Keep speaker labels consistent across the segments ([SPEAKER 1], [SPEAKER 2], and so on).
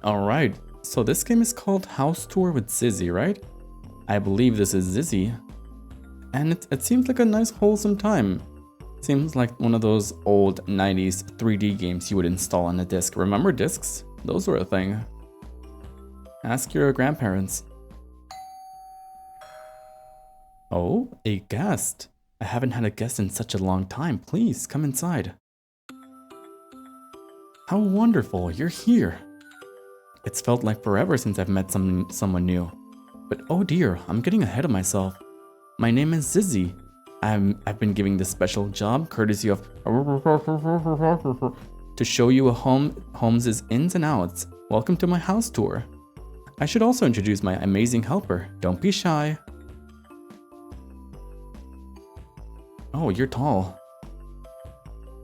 [SPEAKER 1] Alright, so this game is called House Tour with Zyzy, right? I believe this is Zyzy. And it seems like a nice wholesome time. Seems like one of those old 90s 3D games you would install on a disc. Remember discs? Those were a thing. Ask your grandparents. Oh, a guest. I haven't had a guest in such a long time. Please, come inside. How wonderful, you're here. It's felt like forever since I've met someone new. But oh dear, I'm getting ahead of myself. My name is Zyzy. I've been given this special job courtesy of to show you a home's ins and outs. Welcome to my house tour. I should also introduce my amazing helper. Don't be shy. Oh, you're tall.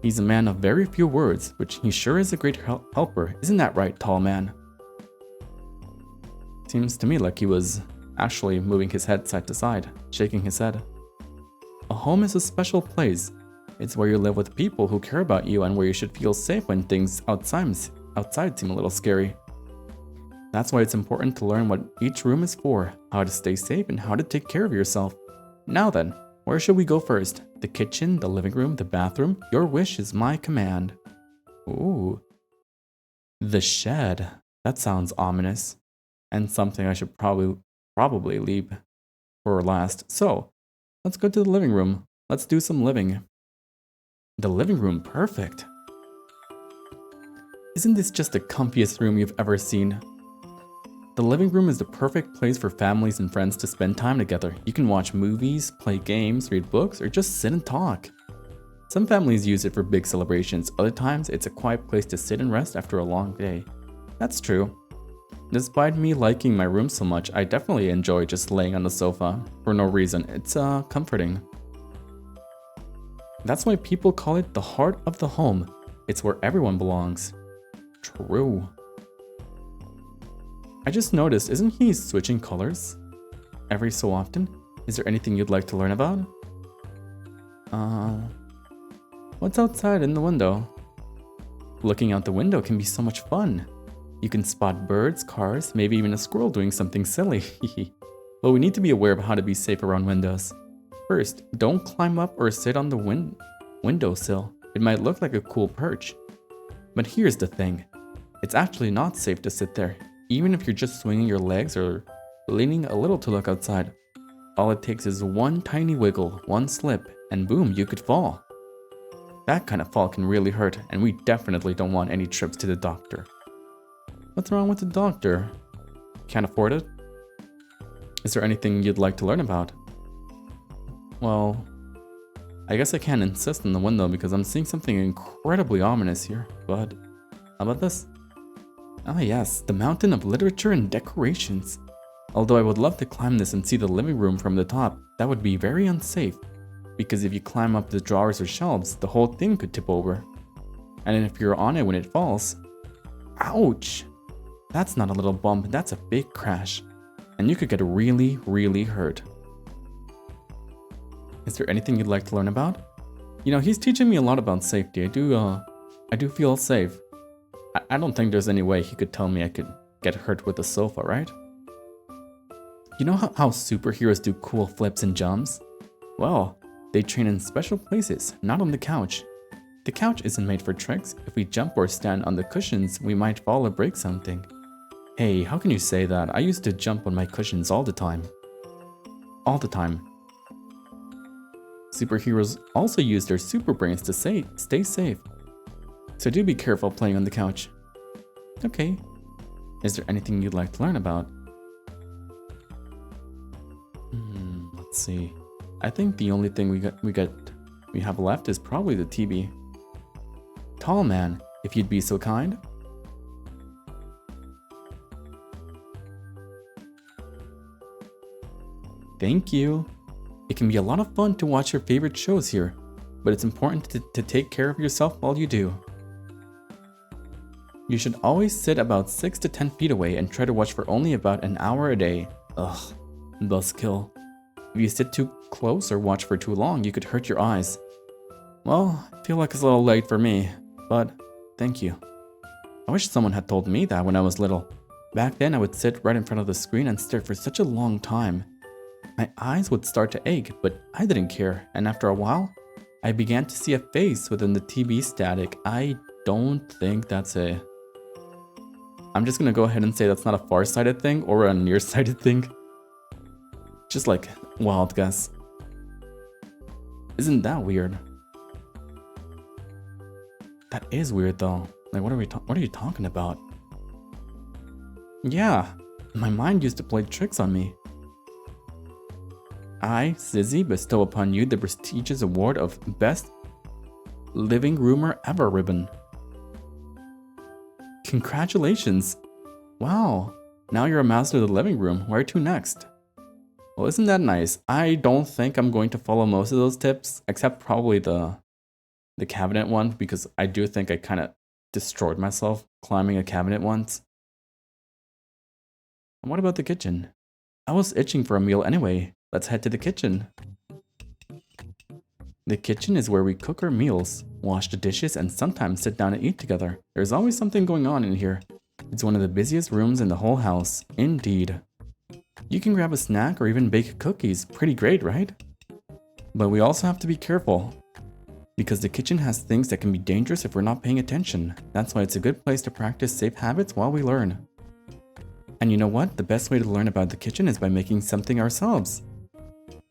[SPEAKER 1] He's a man of very few words, which he sure is a great helper. Isn't that right, tall man? Seems to me like he was actually moving his head side to side, shaking his head. A home is a special place. It's where you live with people who care about you and where you should feel safe when things outside seem a little scary. That's why it's important to learn what each room is for, how to stay safe, and how to take care of yourself. Now then, where should we go first? The kitchen, the living room, the bathroom? Your wish is my command. Ooh. The shed. That sounds ominous. And something I should probably leave for last. So, let's go to the living room. Let's do some living. The living room, perfect. Isn't this just the comfiest room you've ever seen? The living room is the perfect place for families and friends to spend time together. You can watch movies, play games, read books, or just sit and talk. Some families use it for big celebrations. Other times, it's a quiet place to sit and rest after a long day. That's true. Despite me liking my room so much, I definitely enjoy just laying on the sofa for no reason. It's comforting. That's why people call it the heart of the home. It's where everyone belongs. True. I just noticed, isn't he switching colors every so often? Is there anything you'd like to learn about? What's outside in the window? Looking out the window can be so much fun. You can spot birds, cars, maybe even a squirrel doing something silly. But we need to be aware of how to be safe around windows. First, don't climb up or sit on the windowsill. It might look like a cool perch. But here's the thing. It's actually not safe to sit there, even if you're just swinging your legs or leaning a little to look outside. All it takes is one tiny wiggle, one slip, and boom, you could fall. That kind of fall can really hurt, and we definitely don't want any trips to the doctor. What's wrong with the doctor? Can't afford it? Is there anything you'd like to learn about? Well, I guess I can't insist on the window because I'm seeing something incredibly ominous here, but how about this? Ah yes, the mountain of literature and decorations. Although I would love to climb this and see the living room from the top, that would be very unsafe. Because if you climb up the drawers or shelves, the whole thing could tip over. And if you're on it when it falls, ouch! That's not a little bump, that's a big crash. And you could get really, really hurt. Is there anything you'd like to learn about? You know, he's teaching me a lot about safety. I do feel safe. I don't think there's any way he could tell me I could get hurt with the sofa, right? You know how superheroes do cool flips and jumps? Well, they train in special places, not on the couch. The couch isn't made for tricks. If we jump or stand on the cushions, we might fall or break something. Hey, how can you say that? I used to jump on my cushions all the time. All the time. Superheroes also use their super brains to stay safe. So do be careful playing on the couch. Okay. Is there anything you'd like to learn about? Let's see. I think the only thing we have left is probably the TV. Tall man, if you'd be so kind. Thank you. It can be a lot of fun to watch your favorite shows here, but it's important to take care of yourself while you do. You should always sit about 6 to 10 feet away and try to watch for only about an hour a day. Ugh, buzzkill. If you sit too close or watch for too long, you could hurt your eyes. Well, I feel like it's a little late for me, but thank you. I wish someone had told me that when I was little. Back then, I would sit right in front of the screen and stare for such a long time. My eyes would start to ache, but I didn't care, and after a while, I began to see a face within the TV static. I don't think that's a... I'm just gonna go ahead and say that's not a far-sighted thing or a nearsighted thing. Just like, wild guess. Isn't that weird? That is weird though. Like, what are you talking about? Yeah, my mind used to play tricks on me. I, Zyzy, bestow upon you the prestigious award of Best Living Roomer Ever ribbon. Congratulations! Wow, now you're a master of the living room. Where to next? Well, isn't that nice? I don't think I'm going to follow most of those tips, except probably the cabinet one, because I do think I kind of destroyed myself climbing a cabinet once. And what about the kitchen? I was itching for a meal anyway. Let's head to the kitchen. The kitchen is where we cook our meals, wash the dishes, and sometimes sit down and eat together. There's always something going on in here. It's one of the busiest rooms in the whole house. Indeed. You can grab a snack or even bake cookies. Pretty great, right? But we also have to be careful, because the kitchen has things that can be dangerous if we're not paying attention. That's why it's a good place to practice safe habits while we learn. And you know what? The best way to learn about the kitchen is by making something ourselves.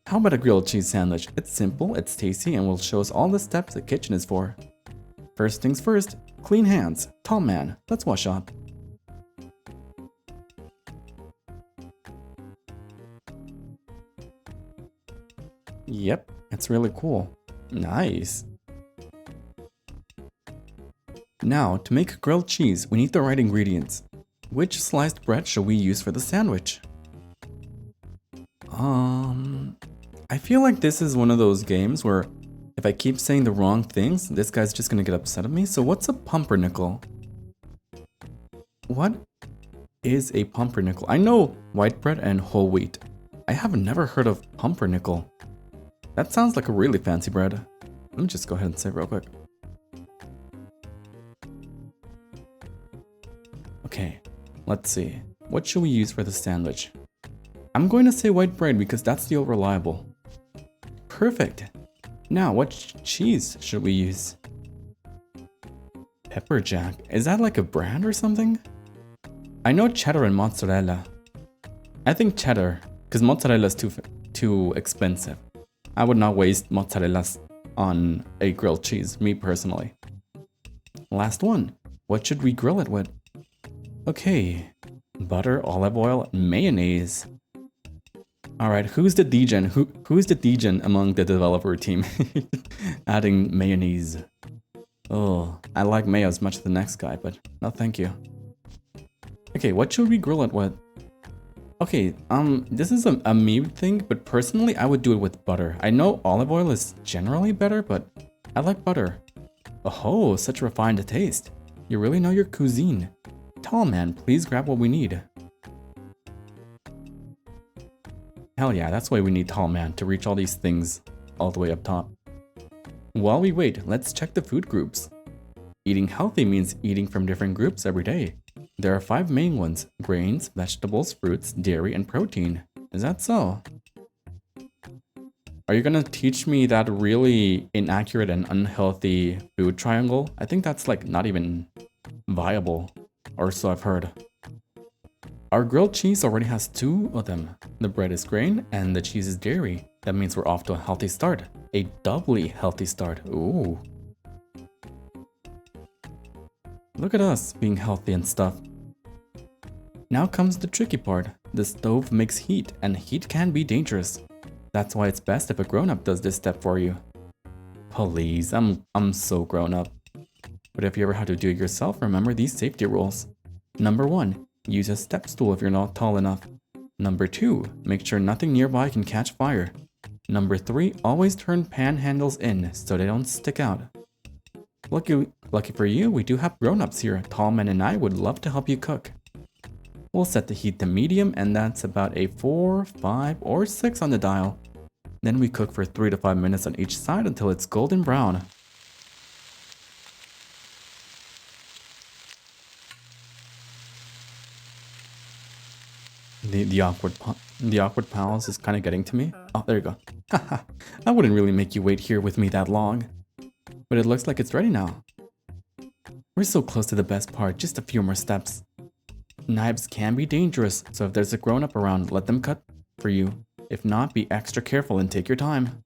[SPEAKER 1] How about a grilled cheese sandwich? It's simple, it's tasty, and will show us all the steps the kitchen is for. First things first, clean hands. Tall man, let's wash up. Yep, it's really cool. Nice. Now, to make grilled cheese, we need the right ingredients. Which sliced bread should we use for the sandwich? I feel like this is one of those games where if I keep saying the wrong things, this guy's just gonna get upset at me. So what's a pumpernickel? What is a pumpernickel? I know white bread and whole wheat. I have never heard of pumpernickel. That sounds like a really fancy bread. Let me just go ahead and say it real quick. Okay, let's see. What should we use for the sandwich? I'm going to say white bread because that's the old reliable. Perfect. Now, what cheese should we use? Pepper jack. Is that like a brand or something? I know cheddar and mozzarella. I think cheddar, because mozzarella is too expensive. I would not waste mozzarella on a grilled cheese, me personally. Last one. What should we grill it with? Okay. Butter, olive oil, mayonnaise. Alright, who's the degen? Who's the degen among the developer team? Adding mayonnaise. Oh, I like mayo as much as the next guy, but no thank you. Okay, what should we grill it with? Okay, this is a me thing, but personally I would do it with butter. I know olive oil is generally better, but I like butter. Oh, such refined taste. You really know your cuisine. Tall man, please grab what we need. Hell yeah, that's why we need Tall Man, to reach all these things all the way up top. While we wait, let's check the food groups. Eating healthy means eating from different groups every day. There are 5 main ones: grains, vegetables, fruits, dairy, and protein. Is that so? Are you gonna teach me that really inaccurate and unhealthy food triangle? I think that's like not even viable, or so I've heard. Our grilled cheese already has 2 of them. The bread is grain and the cheese is dairy. That means we're off to a healthy start. A doubly healthy start. Ooh. Look at us being healthy and stuff. Now comes the tricky part. The stove makes heat, and heat can be dangerous. That's why it's best if a grown-up does this step for you. Please, I'm so grown up. But if you ever have to do it yourself, remember these safety rules. Number 1. Use a step stool if you're not tall enough. Number 2. Make sure nothing nearby can catch fire. Number 3. Always turn pan handles in so they don't stick out. Lucky for you, we do have grown-ups here. Tall Man and I would love to help you cook. We'll set the heat to medium, and that's about a 4, 5, or 6 on the dial. Then we cook for 3 to 5 minutes on each side until it's golden brown. The awkward pause is kind of getting to me. Oh, there you go. Haha, I wouldn't really make you wait here with me that long. But it looks like it's ready now. We're so close to the best part, just a few more steps. Knives can be dangerous, so if there's a grown-up around, let them cut for you. If not, be extra careful and take your time.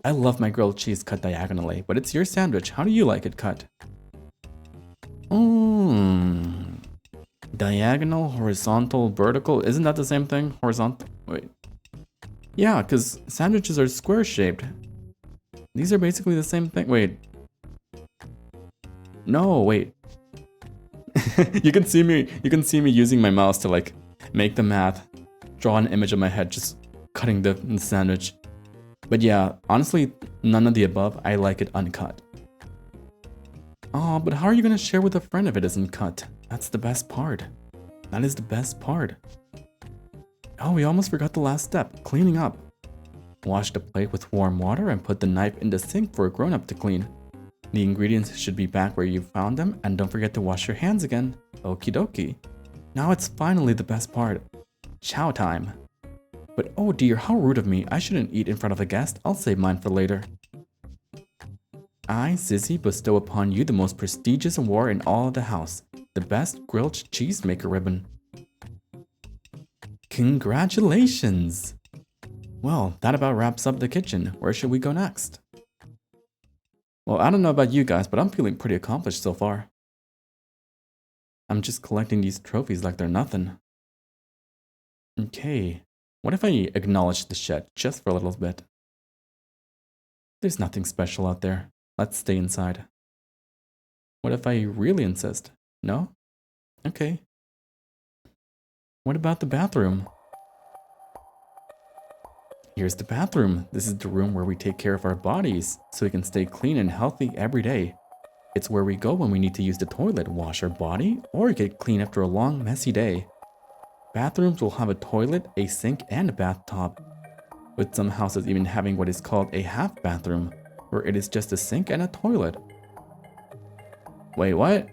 [SPEAKER 1] I love my grilled cheese cut diagonally, but it's your sandwich. How do you like it cut? Diagonal, horizontal, vertical. Isn't that the same thing? Horizontal? Wait. Yeah, because sandwiches are square-shaped. These are basically the same thing. Wait. No, wait. You can see me using my mouse to like make the math, draw an image of my head just cutting the sandwich. But yeah, honestly, none of the above. I like it uncut. Oh, but how are you gonna share with a friend if it isn't cut? That's the best part. That is the best part. Oh, we almost forgot the last step, cleaning up. Wash the plate with warm water and put the knife in the sink for a grown-up to clean. The ingredients should be back where you found them, and don't forget to wash your hands again. Okie dokie. Now it's finally the best part. Chow time. But oh dear, how rude of me. I shouldn't eat in front of a guest. I'll save mine for later. I, Zyzy, bestow upon you the most prestigious award in all of the house. The best grilled cheesemaker ribbon. Congratulations! Well, that about wraps up the kitchen. Where should we go next? Well, I don't know about you guys, but I'm feeling pretty accomplished so far. I'm just collecting these trophies like they're nothing. Okay, what if I acknowledge the shed just for a little bit? There's nothing special out there. Let's stay inside. What if I really insist? No? Okay. What about the bathroom? Here's the bathroom. This is the room where we take care of our bodies so we can stay clean and healthy every day. It's where we go when we need to use the toilet, wash our body, or get clean after a long, messy day. Bathrooms will have a toilet, a sink, and a bathtub, with some houses even having what is called a half bathroom, where it is just a sink and a toilet. Wait, what?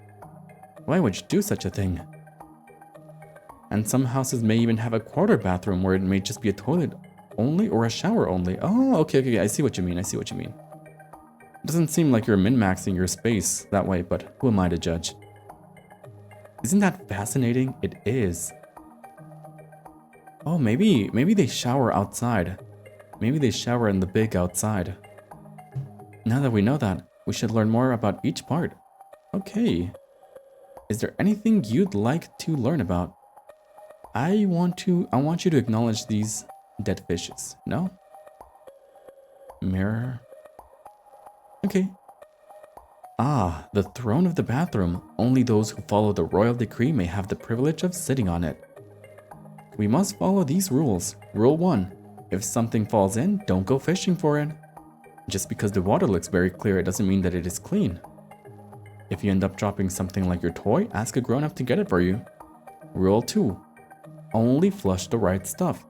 [SPEAKER 1] Why would you do such a thing? And some houses may even have a quarter bathroom where it may just be a toilet only or a shower only. Oh, okay, I see what you mean, It doesn't seem like you're min-maxing your space that way, but who am I to judge? Isn't that fascinating? It is. Oh, maybe they shower outside. Maybe they shower in the big outside. Now that we know that, we should learn more about each part. Okay. Is there anything you'd like to learn about? I want you to acknowledge these dead fishes. No? Mirror. Okay. Ah, the throne of the bathroom. Only those who follow the royal decree may have the privilege of sitting on it. We must follow these rules. Rule 1. If something falls in, don't go fishing for it. Just because the water looks very clear, it doesn't mean that it is clean. If you end up dropping something like your toy, ask a grown-up to get it for you. Rule 2. Only flush the right stuff.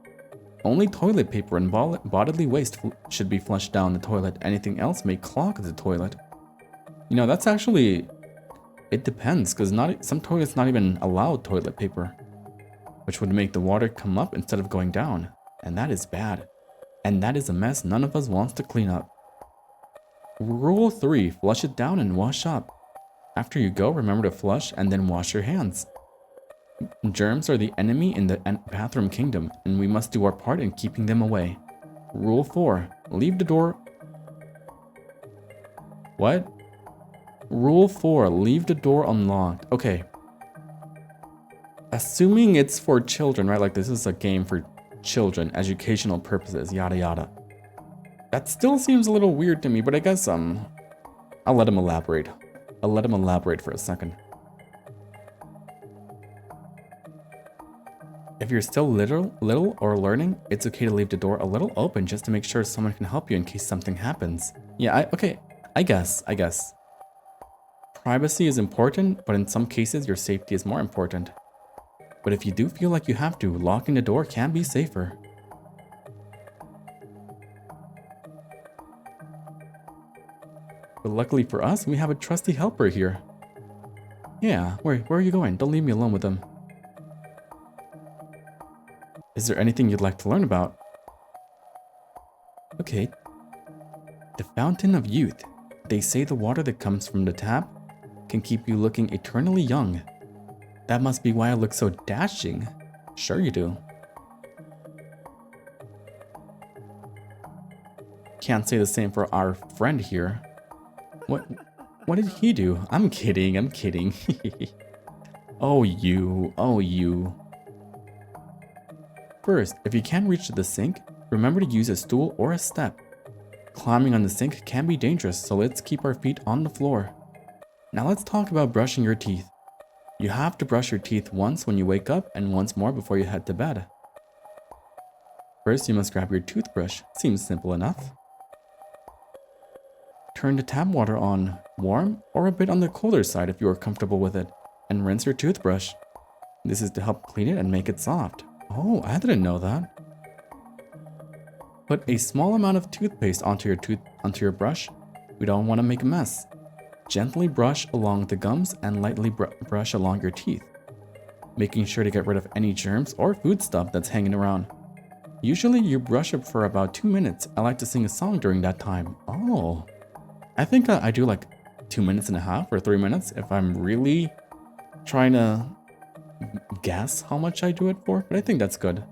[SPEAKER 1] Only toilet paper and bodily waste should be flushed down the toilet. Anything else may clog the toilet. You know, that's actually... It depends, because some toilets not even allow toilet paper, which would make the water come up instead of going down. And that is bad. And that is a mess none of us wants to clean up. Rule 3. Flush it down and wash up. After you go, remember to flush and then wash your hands. Germs are the enemy in the bathroom kingdom, and we must do our part in keeping them away. Rule 4. Leave the door... What? Rule 4. Leave the door unlocked. Okay. Assuming it's for children, right? Like this is a game for children, educational purposes, yada yada. That still seems a little weird to me, but I guess I'll let him elaborate. I'll let him elaborate for a second. If you're still little or learning, it's okay to leave the door a little open just to make sure someone can help you in case something happens. Yeah, I guess. Privacy is important, but in some cases your safety is more important. But if you do feel like you have to, locking the door can be safer. But luckily for us, we have a trusty helper here. Yeah, where are you going? Don't leave me alone with them. Is there anything you'd like to learn about? Okay. The Fountain of Youth. They say the water that comes from the tap can keep you looking eternally young. That must be why I look so dashing. Sure you do. Can't say the same for our friend here. What did he do? I'm kidding, I'm kidding. Oh you. First, if you can't reach the sink, remember to use a stool or a step. Climbing on the sink can be dangerous, so let's keep our feet on the floor. Now let's talk about brushing your teeth. You have to brush your teeth once when you wake up and once more before you head to bed. First, you must grab your toothbrush. Seems simple enough. Turn the tap water on, warm or a bit on the colder side if you are comfortable with it, and rinse your toothbrush. This is to help clean it and make it soft. Oh, I didn't know that. Put a small amount of toothpaste onto your brush. We don't want to make a mess. Gently brush along the gums and lightly brush along your teeth, making sure to get rid of any germs or food stuff that's hanging around. Usually you brush up for about 2 minutes. I like to sing a song during that time. Oh, I think I do like 2 minutes and a half or 3 minutes if I'm really trying to guess how much I do it for, but I think that's good.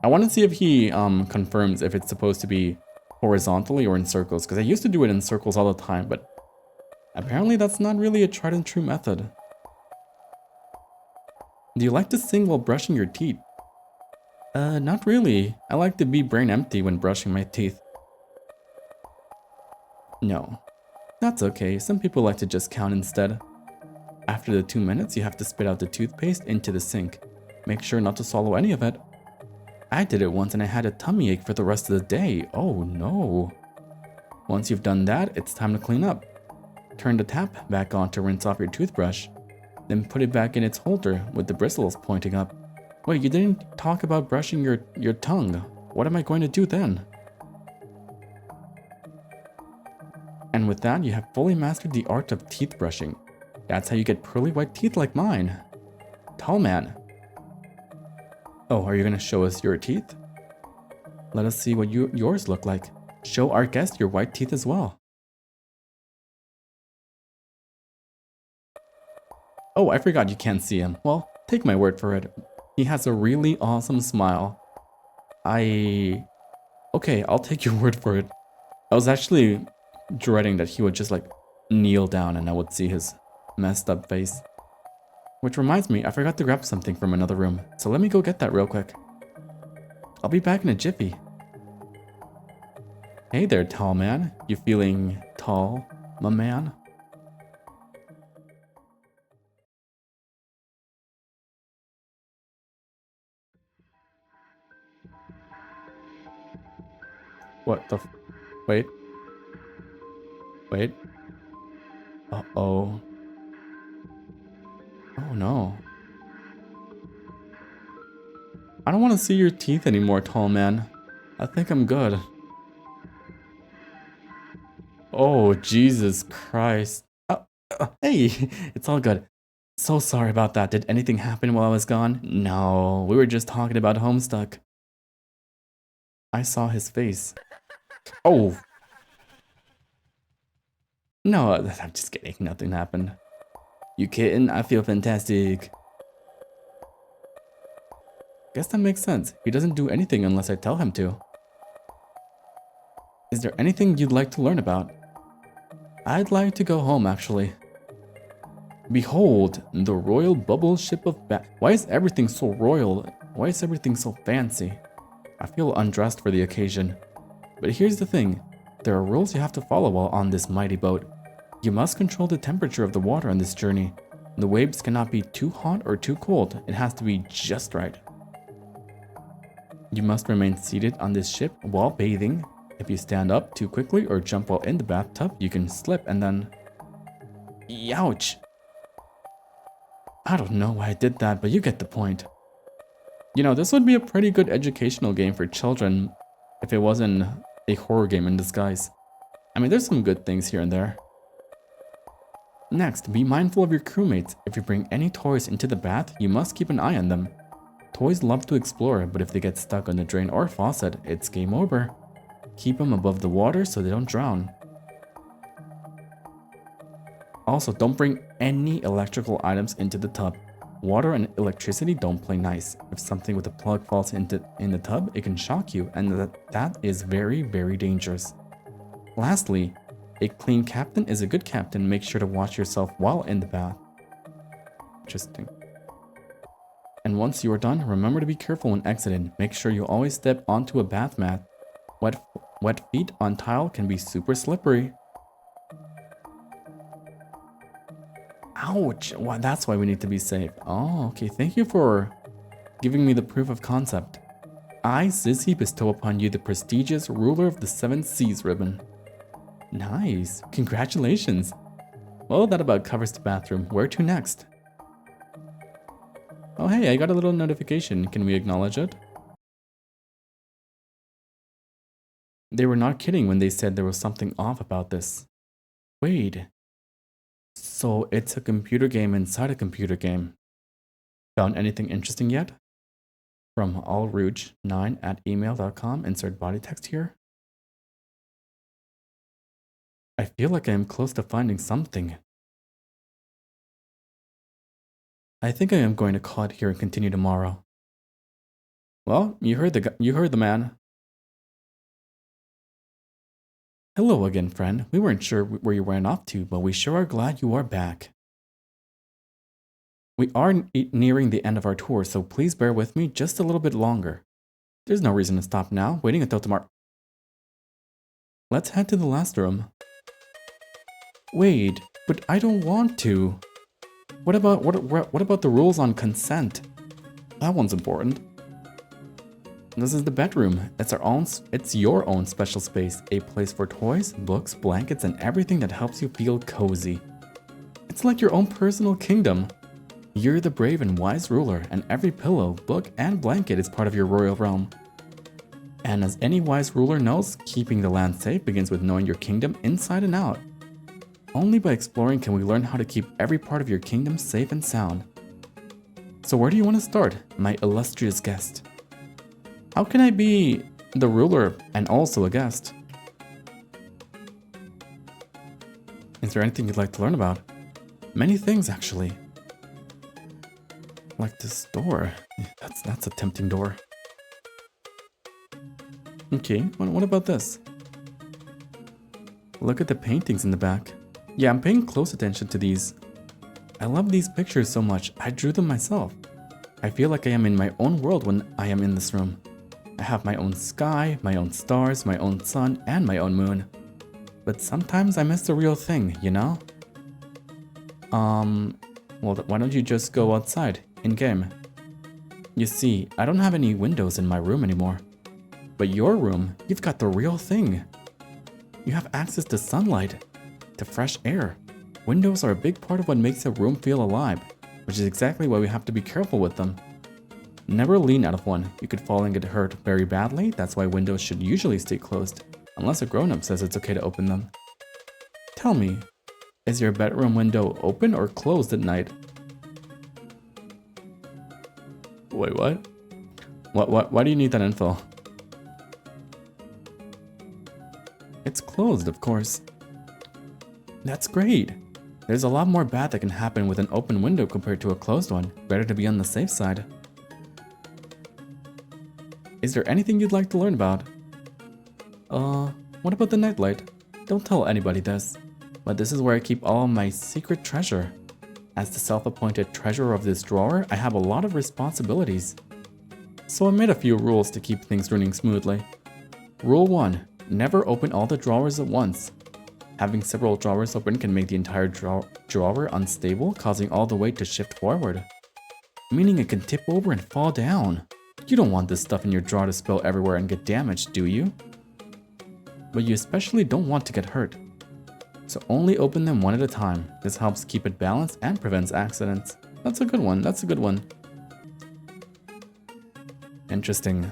[SPEAKER 1] I want to see if he confirms if it's supposed to be horizontally or in circles, because I used to do it in circles all the time, but apparently that's not really a tried and true method. Do you like to sing while brushing your teeth? Not really. I like to be brain empty when brushing my teeth. No, that's okay. Some people like to just count instead. After the 2 minutes, you have to spit out the toothpaste into the sink. Make sure not to swallow any of it. I did it once and I had a tummy ache for the rest of the day. Oh no. Once you've done that, it's time to clean up. Turn the tap back on to rinse off your toothbrush. Then put it back in its holder with the bristles pointing up. Wait, you didn't talk about brushing your tongue. What am I going to do then? And with that, you have fully mastered the art of teeth brushing. That's how you get pearly white teeth like mine. Tall man. Oh, are you going to show us your teeth? Let us see what yours look like. Show our guest your white teeth as well. Oh, I forgot you can't see him. Well, take my word for it. He has a really awesome smile. Okay, I'll take your word for it. I was actually dreading that he would just like kneel down and I would see his messed up face. Which reminds me, I forgot to grab something from another room, so let me go get that real quick. I'll be back in a jiffy. Hey there, tall man. You feeling tall, my man? What the wait. Wait. Uh-oh. Oh no. I don't want to see your teeth anymore, tall man. I think I'm good. Oh, Jesus Christ. Hey, it's all good. So sorry about that. Did anything happen while I was gone? No, we were just talking about Homestuck. I saw his face. Oh. No, I'm just kidding. Nothing happened. You kidding? I feel fantastic. Guess that makes sense. He doesn't do anything unless I tell him to. Is there anything you'd like to learn about? I'd like to go home, actually. Behold, the royal bubble ship of Why is everything so royal? Why is everything so fancy? I feel undressed for the occasion. But here's the thing. There are rules you have to follow while on this mighty boat. You must control the temperature of the water on this journey. The waves cannot be too hot or too cold. It has to be just right. You must remain seated on this ship while bathing. If you stand up too quickly or jump while in the bathtub, you can slip and then... Ouch! I don't know why I did that, but you get the point. You know, this would be a pretty good educational game for children if it wasn't a horror game in disguise. I mean, there's some good things here and there. Next, be mindful of your crewmates. If you bring any toys into the bath, you must keep an eye on them. Toys love to explore, but if they get stuck on the drain or faucet, it's game over. Keep them above the water so they don't drown. Also, don't bring any electrical items into the tub. Water and electricity don't play nice. If something with a plug falls in the tub, it can shock you, and that is very, very dangerous. Lastly, a clean captain is a good captain. Make sure to wash yourself while in the bath. Interesting. And once you are done, remember to be careful when exiting. Make sure you always step onto a bath mat. Wet feet on tile can be super slippery. Ouch! Well, that's why we need to be safe. Oh, okay. Thank you for giving me the proof of concept. I, Zyzy, bestow upon you the prestigious Ruler of the Seven Seas ribbon. Nice. Congratulations. Well, that about covers the bathroom. Where to next? Oh, hey, I got a little notification. Can we acknowledge it? They were not kidding when they said there was something off about this. Wait. So it's a computer game inside a computer game. Found anything interesting yet? From allrouge9@email.com. Insert body text here. I feel like I am close to finding something. I think I am going to call it here and continue tomorrow. Well, you heard the man. Hello again, friend. We weren't sure where you ran off to, but we sure are glad you are back. We are nearing the end of our tour, so please bear with me just a little bit longer. There's no reason to stop now, waiting until tomorrow. Let's head to the last room. Wait, but I don't want to. What about the rules on consent? That one's important. This is the bedroom. It's your own special space, a place for toys, books, blankets, and everything that helps you feel cozy. It's like your own personal kingdom. You're the brave and wise ruler, and every pillow, book, and blanket is part of your royal realm. And as any wise ruler knows, keeping the land safe begins with knowing your kingdom inside and out. Only by exploring can we learn how to keep every part of your kingdom safe and sound. So where do you want to start, my illustrious guest? How can I be the ruler and also a guest? Is there anything you'd like to learn about? Many things, actually. Like this door. That's a tempting door. Okay, what about this? Look at the paintings in the back. Yeah, I'm paying close attention to these. I love these pictures so much, I drew them myself. I feel like I am in my own world when I am in this room. I have my own sky, my own stars, my own sun, and my own moon. But sometimes I miss the real thing, you know? Well, why don't you just go outside, in-game? You see, I don't have any windows in my room anymore. But your room, you've got the real thing. You have access to sunlight, to fresh air. Windows are a big part of what makes a room feel alive, which is exactly why we have to be careful with them. Never lean out of one. You could fall and get hurt very badly. That's why windows should usually stay closed, unless a grown-up says it's okay to open them. Tell me, is your bedroom window open or closed at night? Wait, what? Why do you need that info? It's closed, of course. That's great. There's a lot more bad that can happen with an open window compared to a closed one. Better to be on the safe side. Is there anything you'd like to learn about? What about the nightlight? Don't tell anybody this, but this is where I keep all my secret treasure. As the self-appointed treasurer of this drawer, I have a lot of responsibilities. So I made a few rules to keep things running smoothly. Rule 1. Never open all the drawers at once. Having several drawers open can make the entire drawer unstable, causing all the weight to shift forward. Meaning it can tip over and fall down. You don't want this stuff in your drawer to spill everywhere and get damaged, do you? But you especially don't want to get hurt. So only open them one at a time. This helps keep it balanced and prevents accidents. That's a good one, that's a good one. Interesting.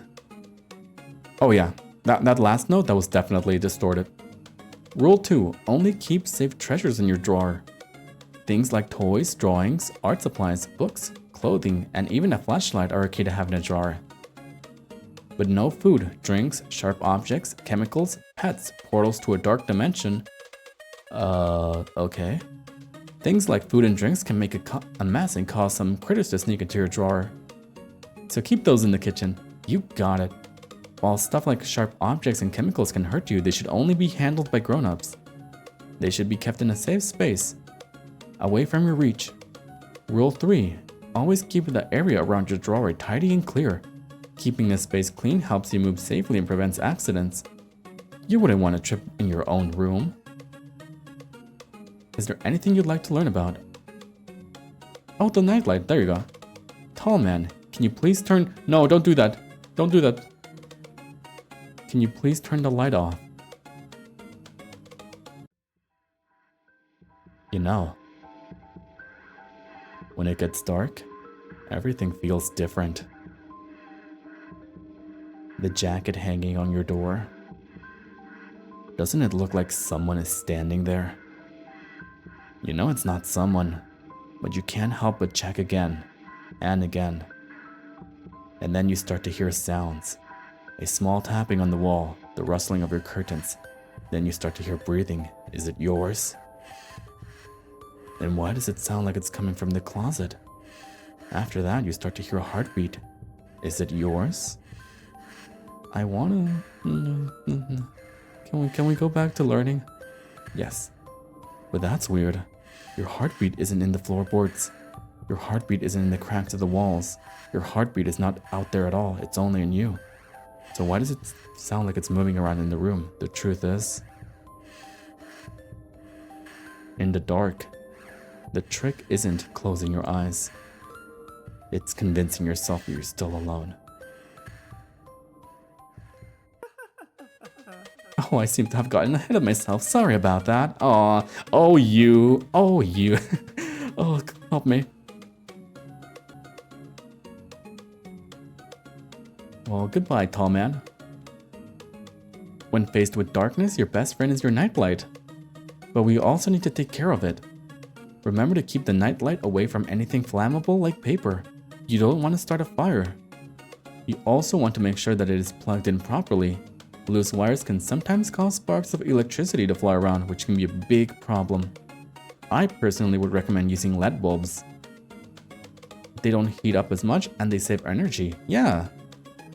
[SPEAKER 1] Oh yeah, that last note, that was definitely distorted. Rule 2. Only keep safe treasures in your drawer. Things like toys, drawings, art supplies, books, clothing, and even a flashlight are okay to have in a drawer. But no food, drinks, sharp objects, chemicals, pets, portals to a dark dimension. Okay. Things like food and drinks can make a mess and cause some critters to sneak into your drawer. So keep those in the kitchen. You got it. While stuff like sharp objects and chemicals can hurt you, they should only be handled by grown-ups. They should be kept in a safe space, away from your reach. Rule 3. Always keep the area around your drawer tidy and clear. Keeping the space clean helps you move safely and prevents accidents. You wouldn't want to trip in your own room. Is there anything you'd like to learn about? Oh, the nightlight. There you go. Tall man, can you please turn... No, don't do that. Don't do that. Can you please turn the light off? You know, when it gets dark, everything feels different. The jacket hanging on your door. Doesn't it look like someone is standing there? You know it's not someone, but you can't help but check again and again. And then you start to hear sounds. A small tapping on the wall, the rustling of your curtains. Then you start to hear breathing. Is it yours? Then why does it sound like it's coming from the closet? After that, you start to hear a heartbeat. Is it yours? I wanna... Can we go back to learning? Yes. But that's weird. Your heartbeat isn't in the floorboards. Your heartbeat isn't in the cracks of the walls. Your heartbeat is not out there at all. It's only in you. So why does it sound like it's moving around in the room? The truth is, in the dark, the trick isn't closing your eyes. It's convincing yourself you're still alone. Oh, I seem to have gotten ahead of myself. Sorry about that. Aw. Oh, you. Oh, you. Oh, help me. Well, goodbye, tall man. When faced with darkness, your best friend is your nightlight. But we also need to take care of it. Remember to keep the nightlight away from anything flammable like paper. You don't want to start a fire. You also want to make sure that it is plugged in properly. Loose wires can sometimes cause sparks of electricity to fly around, which can be a big problem. I personally would recommend using LED bulbs. They don't heat up as much and they save energy. Yeah.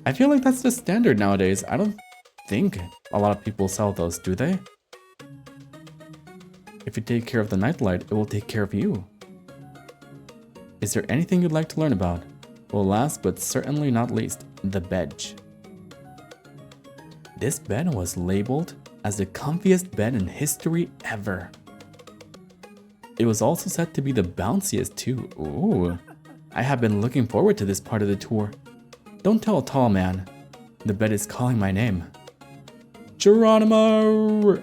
[SPEAKER 1] I feel like that's the standard nowadays. I don't think a lot of people sell those, do they? If you take care of the nightlight, it will take care of you. Is there anything you'd like to learn about? Well, last but certainly not least, the bed. This bed was labeled as the comfiest bed in history ever. It was also said to be the bounciest too. Ooh, I have been looking forward to this part of the tour. Don't tell a tall man. The bed is calling my name. Geronimo!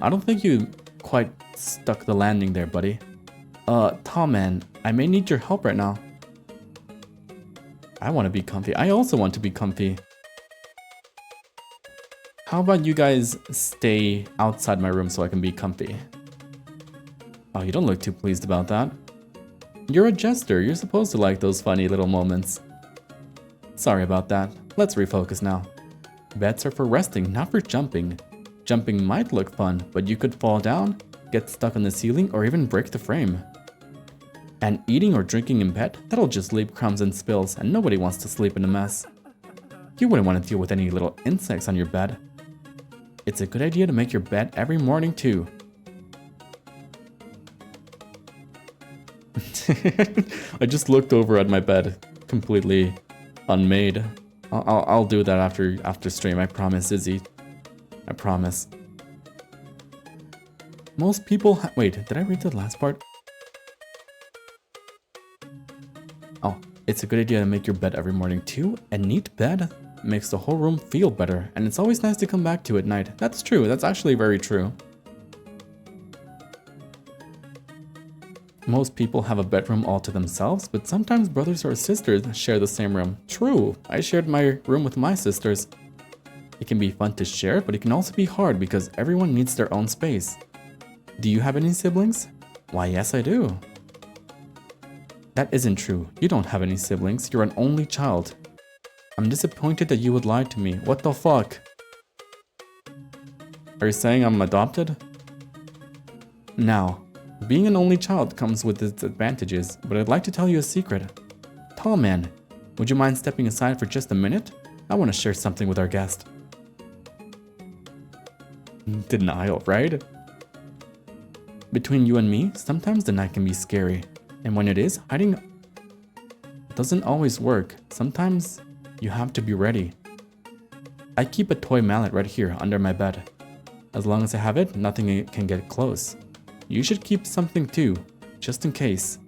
[SPEAKER 1] I don't think you quite stuck the landing there, buddy. Tall man, I may need your help right now. I want to be comfy. I also want to be comfy. How about you guys stay outside my room so I can be comfy? Oh, you don't look too pleased about that. You're a jester. You're supposed to like those funny little moments. Sorry about that. Let's refocus now. Beds are for resting, not for jumping. Jumping might look fun, but you could fall down, get stuck on the ceiling, or even break the frame. And eating or drinking in bed, that'll just leave crumbs and spills, and nobody wants to sleep in a mess. You wouldn't want to deal with any little insects on your bed. It's a good idea to make your bed every morning too. I just looked over at my bed, completely unmade. I'll do that after stream, I promise, Zyzy. I promise. Most people wait, did I read the last part? Oh, it's a good idea to make your bed every morning too. A neat bed makes the whole room feel better, and it's always nice to come back to at night. That's true, that's actually very true. Most people have a bedroom all to themselves, but sometimes brothers or sisters share the same room. True, I shared my room with my sisters. It can be fun to share, but it can also be hard because everyone needs their own space. Do you have any siblings? Why, yes, I do. That isn't true. You don't have any siblings. You're an only child. I'm disappointed that you would lie to me. What the fuck? Are you saying I'm adopted? Now, being an only child comes with its advantages, but I'd like to tell you a secret. Tall man, would you mind stepping aside for just a minute? I want to share something with our guest. Denial, right? Between you and me, sometimes the night can be scary. And when it is, hiding doesn't always work. Sometimes you have to be ready. I keep a toy mallet right here under my bed. As long as I have it, nothing can get close. You should keep something too, just in case.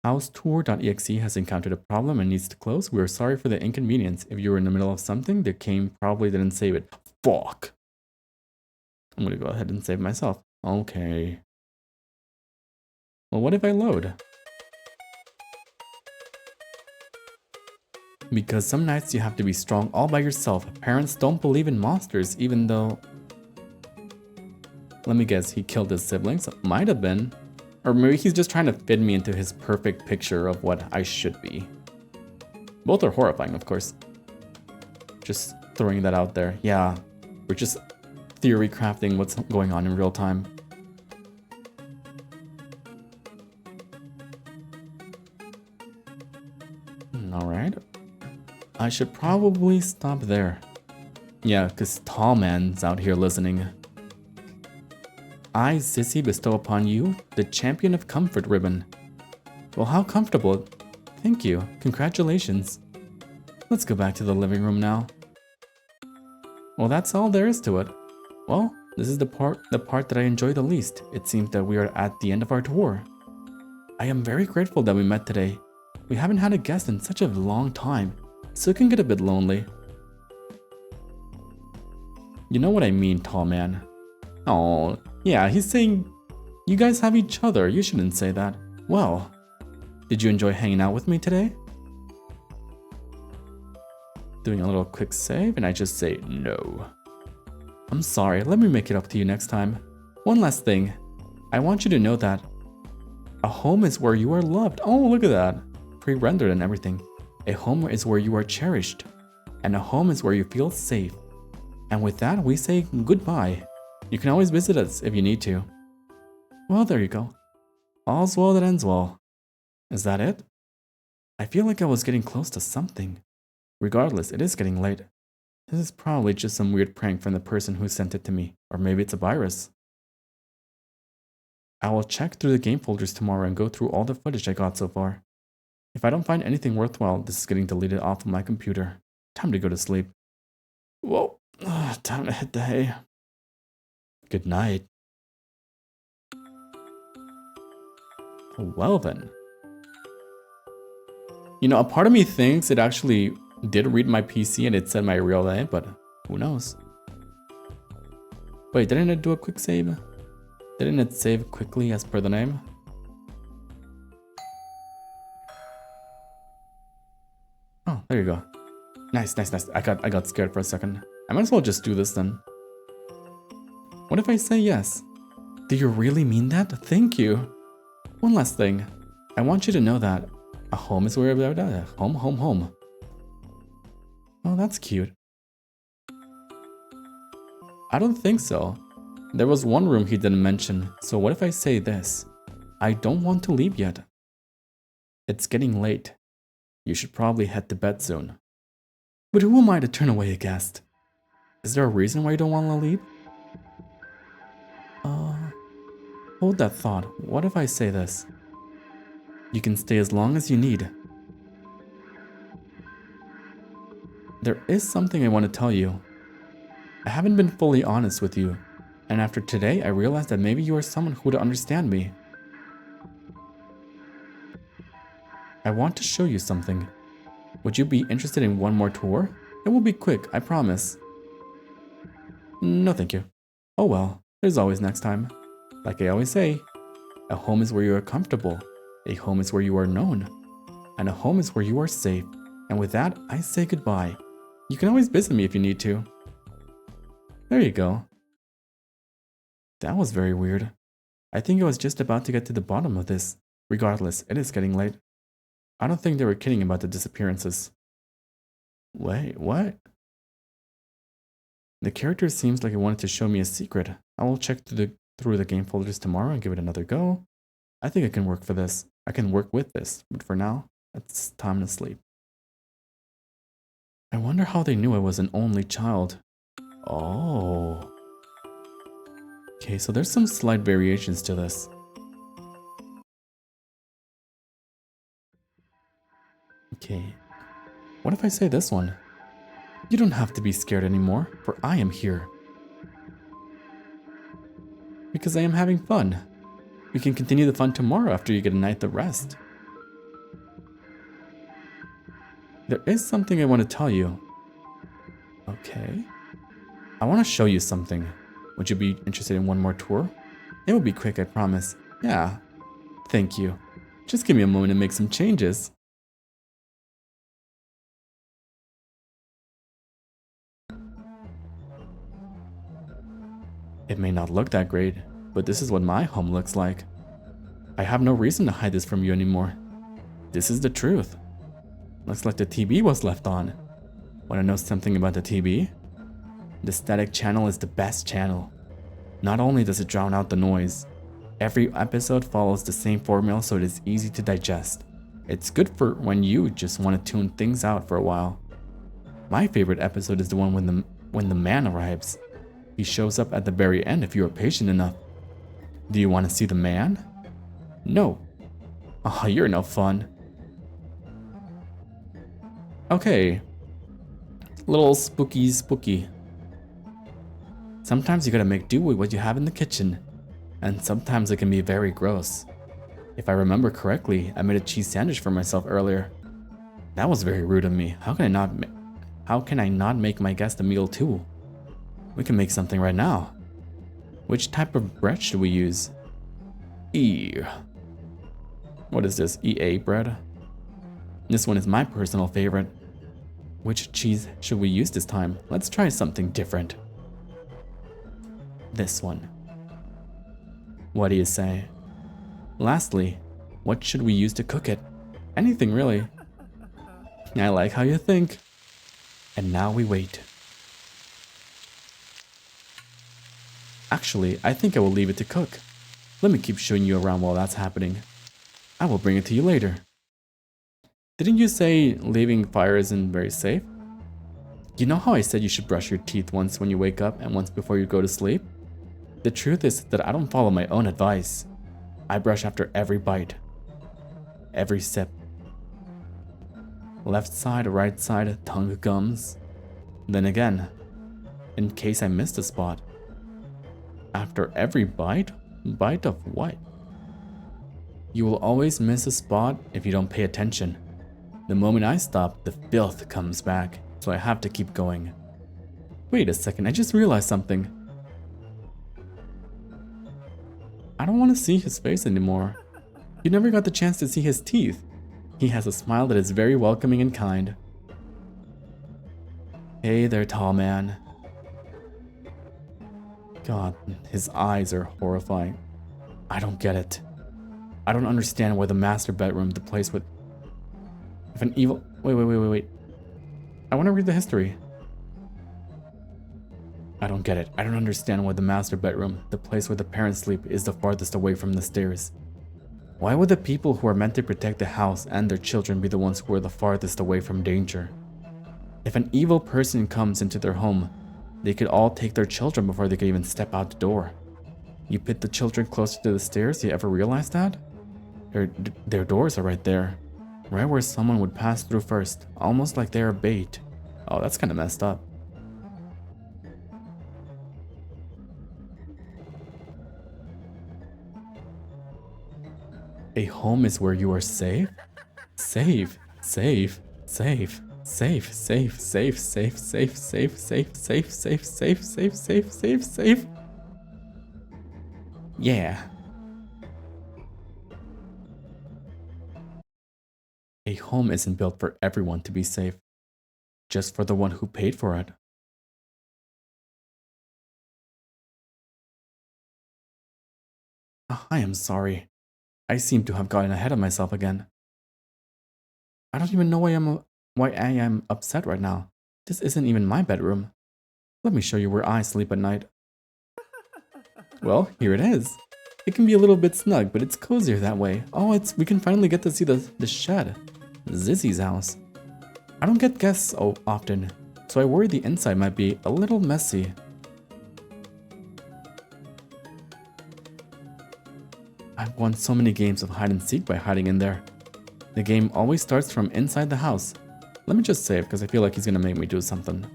[SPEAKER 1] House Tour.exe has encountered a problem and needs to close. We are sorry for the inconvenience. If you were in the middle of something, the game probably didn't save it. Fuck. I'm gonna go ahead and save myself. Okay. Well, what if I load? Because some nights you have to be strong all by yourself. Parents don't believe in monsters, even though... Let me guess, he killed his siblings? Might have been. Or maybe he's just trying to fit me into his perfect picture of what I should be. Both are horrifying, of course. Just throwing that out there. Yeah, we're just theory crafting what's going on in real time. Alright. I should probably stop there. Yeah, because Tall Man's out here listening. I, Zyzy, bestow upon you the Champion of Comfort ribbon. Well, how comfortable. Thank you. Congratulations. Let's go back to the living room now. Well, that's all there is to it. Well, this is the part that I enjoy the least. It seems that we are at the end of our tour. I am very grateful that we met today. We haven't had a guest in such a long time, so it can get a bit lonely. You know what I mean, Tall Man. Oh, yeah, he's saying you guys have each other. You shouldn't say that. Well, did you enjoy hanging out with me today? Doing a little quick save, and I just say no. I'm sorry, let me make it up to you next time. One last thing. I want you to know that a home is where you are loved. Oh, look at that. Pre-rendered and everything. A home is where you are cherished. And a home is where you feel safe. And with that, we say goodbye. You can always visit us if you need to. Well, there you go. All's well that ends well. Is that it? I feel like I was getting close to something. Regardless, it is getting late. This is probably just some weird prank from the person who sent it to me. Or maybe it's a virus. I will check through the game folders tomorrow and go through all the footage I got so far. If I don't find anything worthwhile, this is getting deleted off of my computer. Time to go to sleep. Whoa, time to hit the hay. Good night. Well then. You know, a part of me thinks it actually did read my PC and it said my real name, but who knows? Wait, didn't it do a quick save? Didn't it save quickly as per the name? Oh, there you go. Nice, nice, nice. I got scared for a second. I might as well just do this then. What if I say yes? Do you really mean that? Thank you. One last thing. I want you to know that a home is where home. Oh, that's cute. I don't think so. There was one room he didn't mention, so what if I say this? I don't want to leave yet. It's getting late. You should probably head to bed soon. But who am I to turn away a guest? Is there a reason why you don't want to leave? Hold that thought. What if I say this? You can stay as long as you need. There is something I want to tell you. I haven't been fully honest with you, and after today I realized that maybe you are someone who would understand me. I want to show you something. Would you be interested in one more tour? It will be quick, I promise. No thank you. Oh well, there's always next time. Like I always say, a home is where you are comfortable, a home is where you are known, and a home is where you are safe. And with that, I say goodbye. You can always visit me if you need to. There you go. That was very weird. I think I was just about to get to the bottom of this. Regardless, it is getting late. I don't think they were kidding about the disappearances. Wait, what? The character seems like it wanted to show me a secret. I will check through the game folders tomorrow and give it another go. I think I can work for this. I can work with this, but for now, it's time to sleep. I wonder how they knew I was an only child. Oh. Okay, so there's some slight variations to this. Okay. What if I say this one? You don't have to be scared anymore, for I am here. Because I am having fun. We can continue the fun tomorrow after you get a night of rest. There is something I want to tell you. Okay. I want to show you something. Would you be interested in one more tour? It will be quick, I promise. Yeah. Thank you. Just give me a moment to make some changes. It may not look that great, but this is what my home looks like. I have no reason to hide this from you anymore. This is the truth. Looks like the TV was left on. Want to know something about the TV? The static channel is the best channel. Not only does it drown out the noise, every episode follows the same formula so it is easy to digest. It's good for when you just want to tune things out for a while. My favorite episode is the one when the man arrives. He shows up at the very end if you are patient enough. Do you want to see the man? No. Oh, you're no fun. Okay. Little spooky. Sometimes you gotta make do with what you have in the kitchen. And sometimes it can be very gross. If I remember correctly, I made a cheese sandwich for myself earlier. That was very rude of me. How can I not make my guest a meal too? We can make something right now. Which type of bread should we use? What is this, EA bread? This one is my personal favorite. Which cheese should we use this time? Let's try something different. This one. What do you say? Lastly, what should we use to cook it? Anything really. I like how you think. And now we wait. Actually, I think I will leave it to cook. Let me keep showing you around while that's happening. I will bring it to you later. Didn't you say leaving fire isn't very safe? You know how I said you should brush your teeth once when you wake up and once before you go to sleep? The truth is that I don't follow my own advice. I brush after every bite. Every sip. Left side, right side, tongue gums. Then again, in case I missed a spot. After every bite? Bite of what? You will always miss a spot if you don't pay attention. The moment I stop, the filth comes back, so I have to keep going. Wait a second, I just realized something. I don't want to see his face anymore. You never got the chance to see his teeth. He has a smile that is very welcoming and kind. Hey there, tall man. God, his eyes are horrifying. I don't get it. I don't understand why the master bedroom, the place with... If an evil... Wait. I want to read the history. I don't get it. I don't understand why the master bedroom, the place where the parents sleep, is the farthest away from the stairs. Why would the people who are meant to protect the house and their children be the ones who are the farthest away from danger? If an evil person comes into their home, they could all take their children before they could even step out the door. You put the children closer to the stairs, you ever realize that? Their doors are right there. Right where someone would pass through first, almost like they are bait. Oh, that's kind of messed up. A home is where you are safe? Safe. Yeah. A home isn't built for everyone to be safe, just for the one who paid for it. I am sorry. I seem to have gotten ahead of myself again. I don't even know why I am upset right now. This isn't even my bedroom. Let me show you where I sleep at night. Well, here it is. It can be a little bit snug, but it's cozier that way. Oh, we can finally get to see the shed. Zyzy's house. I don't get guests so often, so I worry the inside might be a little messy. I've won so many games of hide and seek by hiding in there. The game always starts from inside the house. Let me just save because I feel like he's gonna make me do something.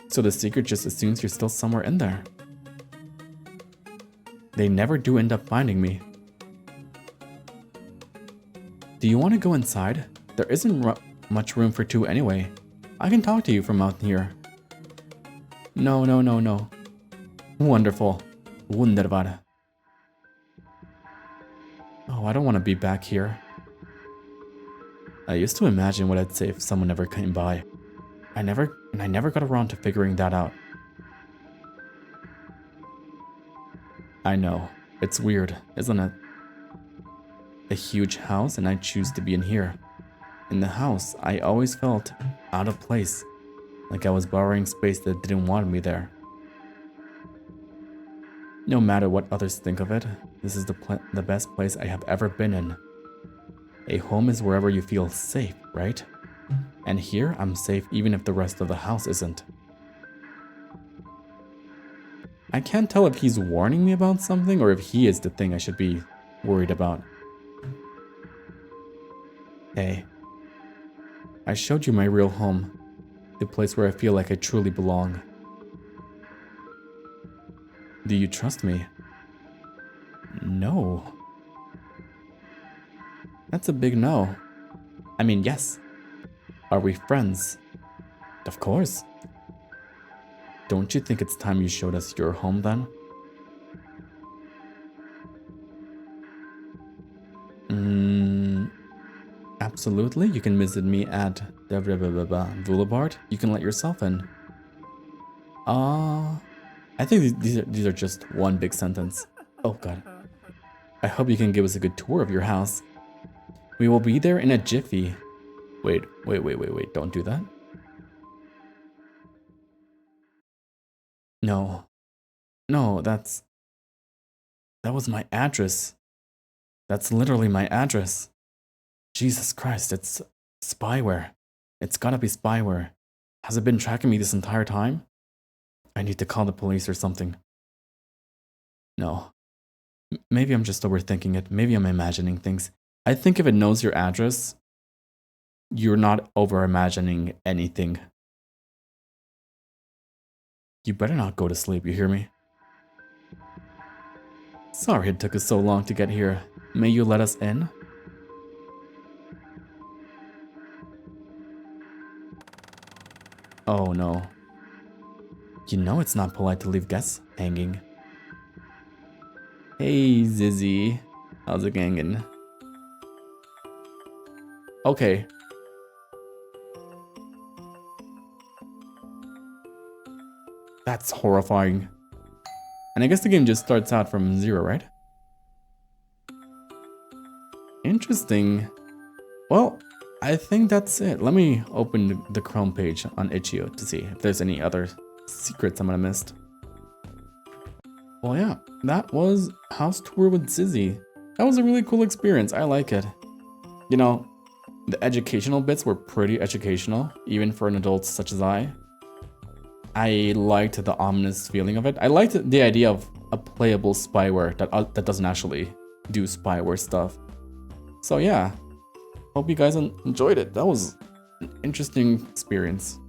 [SPEAKER 1] So the secret just assumes you're still somewhere in there. They never do end up finding me. Do you want to go inside? There isn't much room for two anyway. I can talk to you from out here. No. Wonderful. Wunderbar. Oh, I don't want to be back here. I used to imagine what I'd say if someone ever came by. I never got around to figuring that out. I know. It's weird, isn't it? A huge house and I choose to be in here. In the house, I always felt out of place. Like I was borrowing space that didn't want me there. No matter what others think of it, this is the best place I have ever been in. A home is wherever you feel safe, right? And here, I'm safe even if the rest of the house isn't. I can't tell if he's warning me about something or if he is the thing I should be worried about. Hey, I showed you my real home, the place where I feel like I truly belong. Do you trust me? No. That's a big no. I mean, yes. Are we friends? Of course. Don't you think it's time you showed us your home then? Absolutely. You can visit me at Boulevard. You can let yourself in. I think these are just one big sentence. Oh god. I hope you can give us a good tour of your house. We will be there in a jiffy. Wait. Don't do that. No, that was my address. That's literally my address. Jesus Christ, it's spyware. It's gotta be spyware. Has it been tracking me this entire time? I need to call the police or something. No. Maybe I'm just overthinking it. Maybe I'm imagining things. I think if it knows your address, you're not over-imagining anything. You better not go to sleep, you hear me? Sorry it took us so long to get here. May you let us in? Oh no. You know it's not polite to leave guests hanging. Hey Zyzy. How's it gangin'? Okay. That's horrifying. And I guess the game just starts out from 0, right? Interesting. Well, I think that's it. Let me open the Chrome page on Itch.io to see if there's any other secrets I'm gonna missed. Well, yeah, that was House Tour with Zyzy. That was a really cool experience. I like it. You know, the educational bits were pretty educational, even for an adult such as I. I liked the ominous feeling of it. I liked the idea of a playable spyware that doesn't actually do spyware stuff. So yeah, hope you guys enjoyed it. That was an interesting experience.